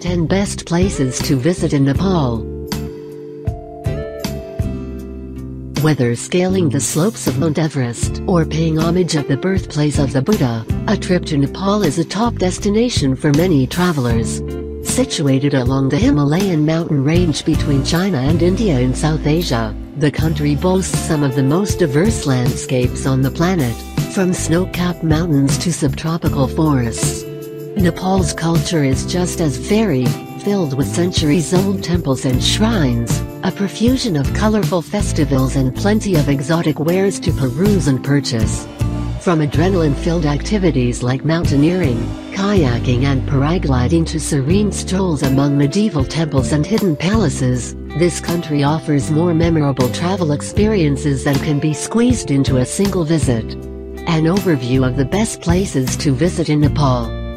10 best places to visit in Nepal. Whether scaling the slopes of Mount Everest or paying homage at the birthplace of the Buddha, a trip to Nepal is a top destination for many travelers. Situated along the Himalayan mountain range between China and India in South Asia, the country boasts some of the most diverse landscapes on the planet, from snow-capped mountains to subtropical forests. Nepal's culture is just as varied, filled with centuries-old temples and shrines, a profusion of colorful festivals and plenty of exotic wares to peruse and purchase. From adrenaline-filled activities like mountaineering, kayaking and paragliding to serene strolls among medieval temples and hidden palaces, this country offers more memorable travel experiences than can be squeezed into a single visit. An overview of the best places to visit in Nepal.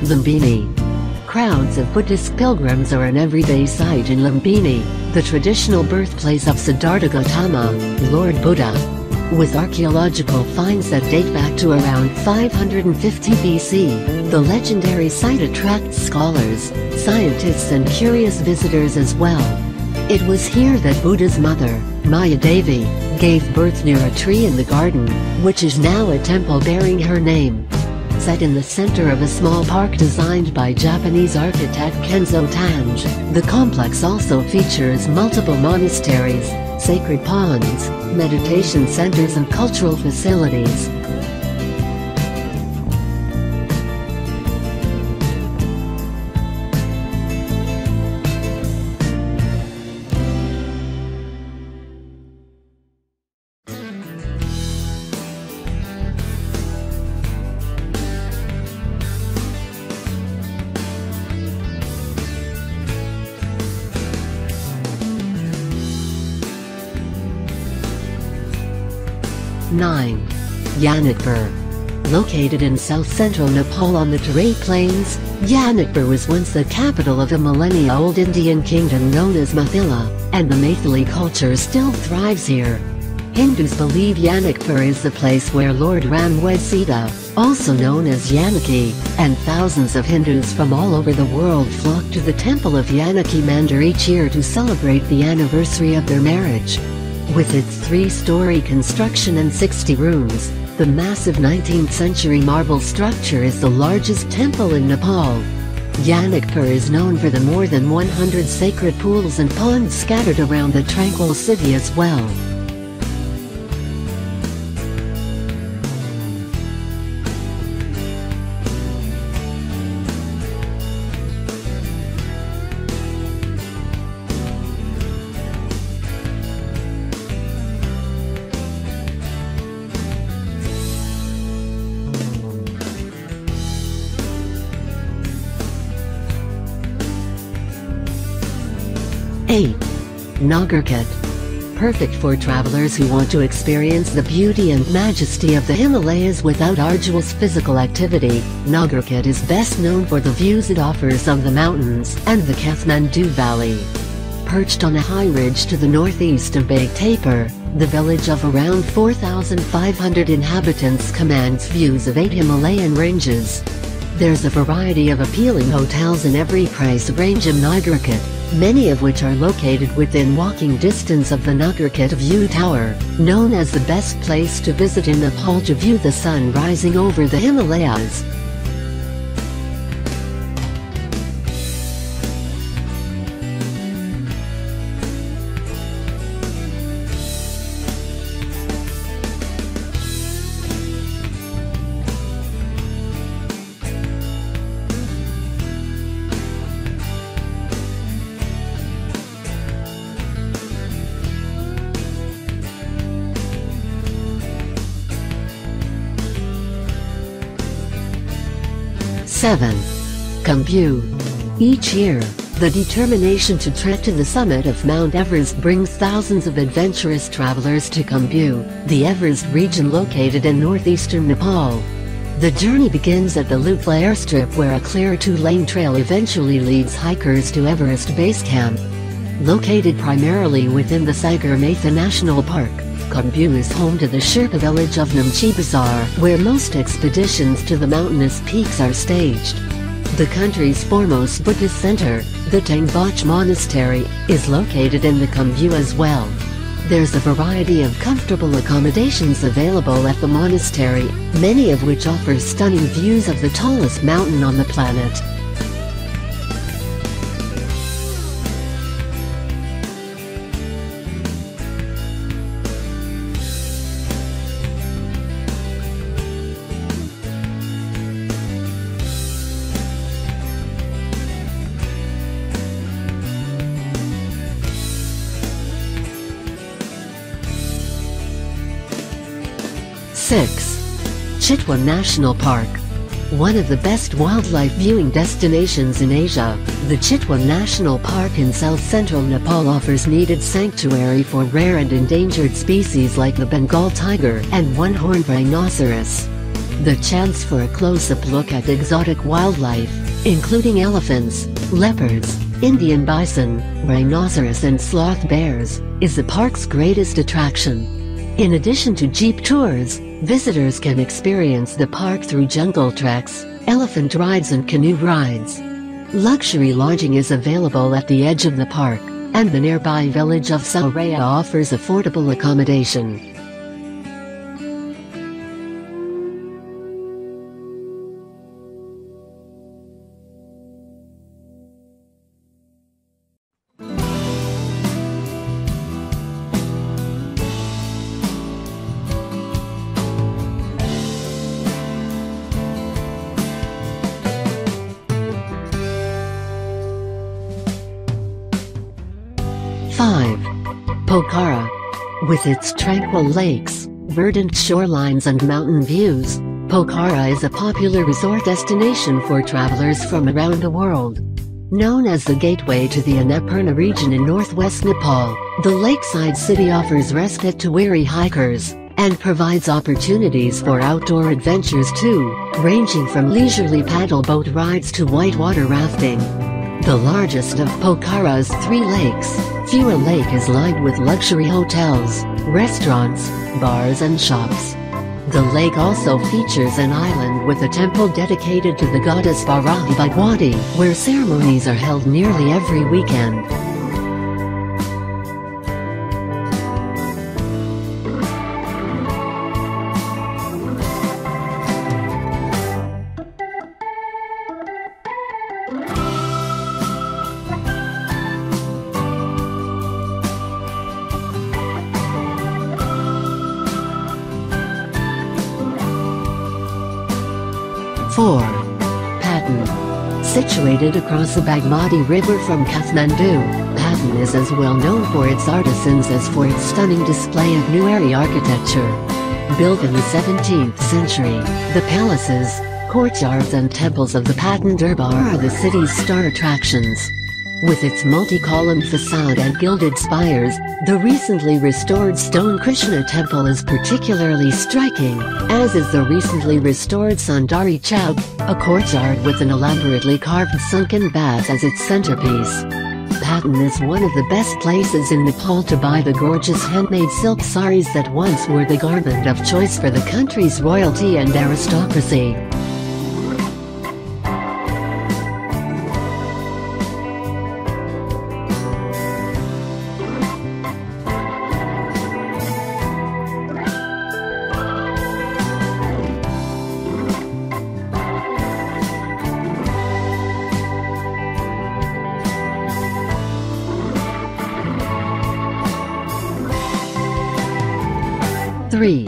Lumbini. Crowds of Buddhist pilgrims are an everyday sight in Lumbini, the traditional birthplace of Siddhartha Gautama, Lord Buddha. With archaeological finds that date back to around 550 BC, the legendary site attracts scholars, scientists and curious visitors as well. It was here that Buddha's mother, Maya Devi, gave birth near a tree in the garden, which is now a temple bearing her name. Set in the center of a small park designed by Japanese architect Kenzo Tange, the complex also features multiple monasteries, sacred ponds, meditation centers and cultural facilities. Yanakpur. Located in south-central Nepal on the Terai Plains, Yanakpur was once the capital of a millennia-old Indian kingdom known as Mithila, and the Maithili culture still thrives here. Hindus believe Yanakpur is the place where Lord Ram wed Sita, also known as Janaki, and thousands of Hindus from all over the world flock to the temple of Janaki Mandir each year to celebrate the anniversary of their marriage. With its 3-story construction and 60 rooms, the massive 19th-century marble structure is the largest temple in Nepal. Yanakpur is known for the more than 100 sacred pools and ponds scattered around the tranquil city as well. Nagarkot. Perfect for travelers who want to experience the beauty and majesty of the Himalayas without arduous physical activity, Nagarkot is best known for the views it offers of the mountains and the Kathmandu Valley. Perched on a high ridge to the northeast of Bag Tapar, the village of around 4,500 inhabitants commands views of 8 Himalayan ranges. There's a variety of appealing hotels in every price range in Nagarkot, many of which are located within walking distance of the Nagarkot View Tower, known as the best place to visit in Nepal to view the sun rising over the Himalayas. Each year, The determination to trek to the summit of Mount Everest brings thousands of adventurous travelers to Khumbu, the Everest region located in northeastern Nepal. The journey begins at the Lutla airstrip where a clear two-lane trail eventually leads hikers to Everest Base Camp. Located primarily within the Sagarmatha National Park, Khumbu is home to the Sherpa village of Namche Bazaar, where most expeditions to the mountainous peaks are staged. The country's foremost Buddhist center, the Tangbach Monastery, is located in the Khumbu as well. There's a variety of comfortable accommodations available at the monastery, many of which offer stunning views of the tallest mountain on the planet. Six. Chitwan National Park. One of the best wildlife viewing destinations in Asia, the Chitwan National Park in south-central Nepal offers needed sanctuary for rare and endangered species like the Bengal tiger and one-horned rhinoceros. The chance for a close-up look at exotic wildlife, including elephants, leopards, Indian bison, rhinoceros and sloth bears, is the park's greatest attraction. In addition to jeep tours, visitors can experience the park through jungle treks, elephant rides and canoe rides. Luxury lodging is available at the edge of the park, and the nearby village of Sauraya offers affordable accommodation. 5. Pokhara. With its tranquil lakes, verdant shorelines and mountain views, Pokhara is a popular resort destination for travelers from around the world. Known as the gateway to the Annapurna region in northwest Nepal, the lakeside city offers respite to weary hikers, and provides opportunities for outdoor adventures too, ranging from leisurely paddle boat rides to whitewater rafting. The largest of Pokhara's 3 lakes, Phura Lake, is lined with luxury hotels, restaurants, bars and shops. The lake also features an island with a temple dedicated to the goddess Varahi Bhagwati, where ceremonies are held nearly every weekend. Patan. Situated across the Bagmati River from Kathmandu, Patan is as well known for its artisans as for its stunning display of Nueri architecture. Built in the 17th century, the palaces, courtyards and temples of the Patan Durbar are the city's star attractions. With its multi-column facade and gilded spires, the recently restored stone Krishna temple is particularly striking, as is the recently restored Sundari Chowk, a courtyard with an elaborately carved sunken bath as its centerpiece. Patan is one of the best places in Nepal to buy the gorgeous handmade silk saris that once were the garment of choice for the country's royalty and aristocracy. 3.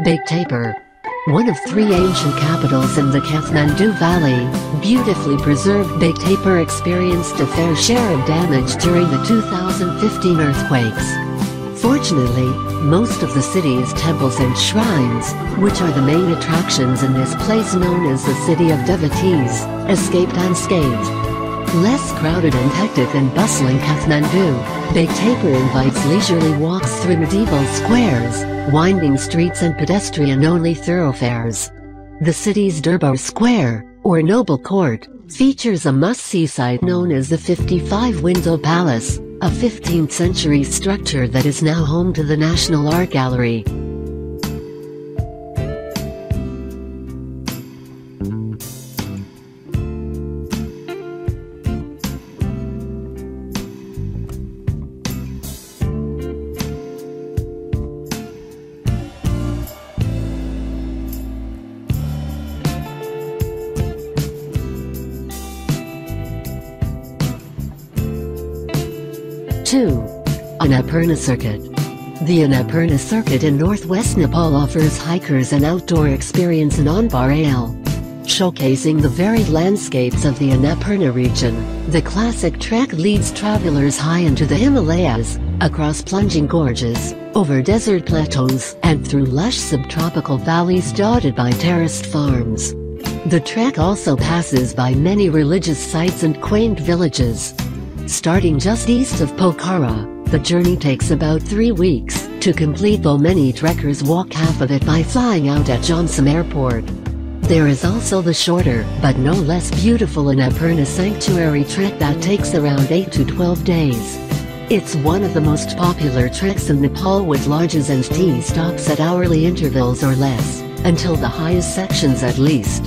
Big Tapir. One of 3 ancient capitals in the Kathmandu Valley, beautifully preserved Big Tapir experienced a fair share of damage during the 2015 earthquakes. Fortunately, most of the city's temples and shrines, which are the main attractions in this place known as the City of Devotees, escaped unscathed. Less crowded and hectic than bustling Kathmandu, Big Tapir invites leisurely walks through medieval squares, winding streets and pedestrian-only thoroughfares. The city's Durbar Square, or Noble Court, features a must-see site known as the 55-Window Palace, a 15th-century structure that is now home to the National Art Gallery. Annapurna Circuit. The Annapurna Circuit in northwest Nepal offers hikers an outdoor experience in Anbar, showcasing the varied landscapes of the Annapurna region. The classic trek leads travelers high into the Himalayas, across plunging gorges, over desert plateaus, and through lush subtropical valleys dotted by terraced farms. The trek also passes by many religious sites and quaint villages. Starting just east of Pokhara, the journey takes about 3 weeks to complete, though many trekkers walk half of it by flying out at Jomsom Airport. There is also the shorter, but no less beautiful Annapurna Sanctuary trek that takes around 8 to 12 days. It's one of the most popular treks in Nepal, with lodges and tea stops at hourly intervals or less, until the highest sections at least.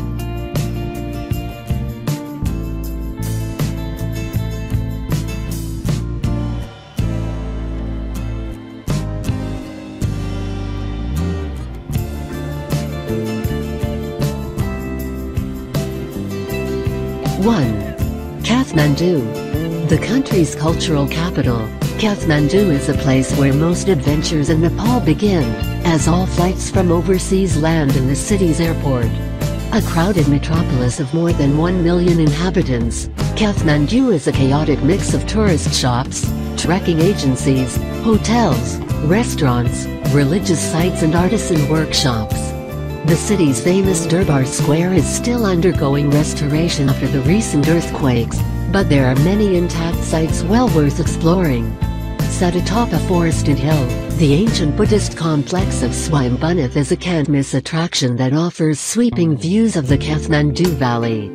Kathmandu. The country's cultural capital, Kathmandu is a place where most adventures in Nepal begin, as all flights from overseas land in the city's airport. A crowded metropolis of more than 1 million inhabitants, Kathmandu is a chaotic mix of tourist shops, trekking agencies, hotels, restaurants, religious sites and artisan workshops. The city's famous Durbar Square is still undergoing restoration after the recent earthquakes, but there are many intact sites well worth exploring. Set atop a forested hill, the ancient Buddhist complex of Swayambhunath is a can't-miss attraction that offers sweeping views of the Kathmandu Valley.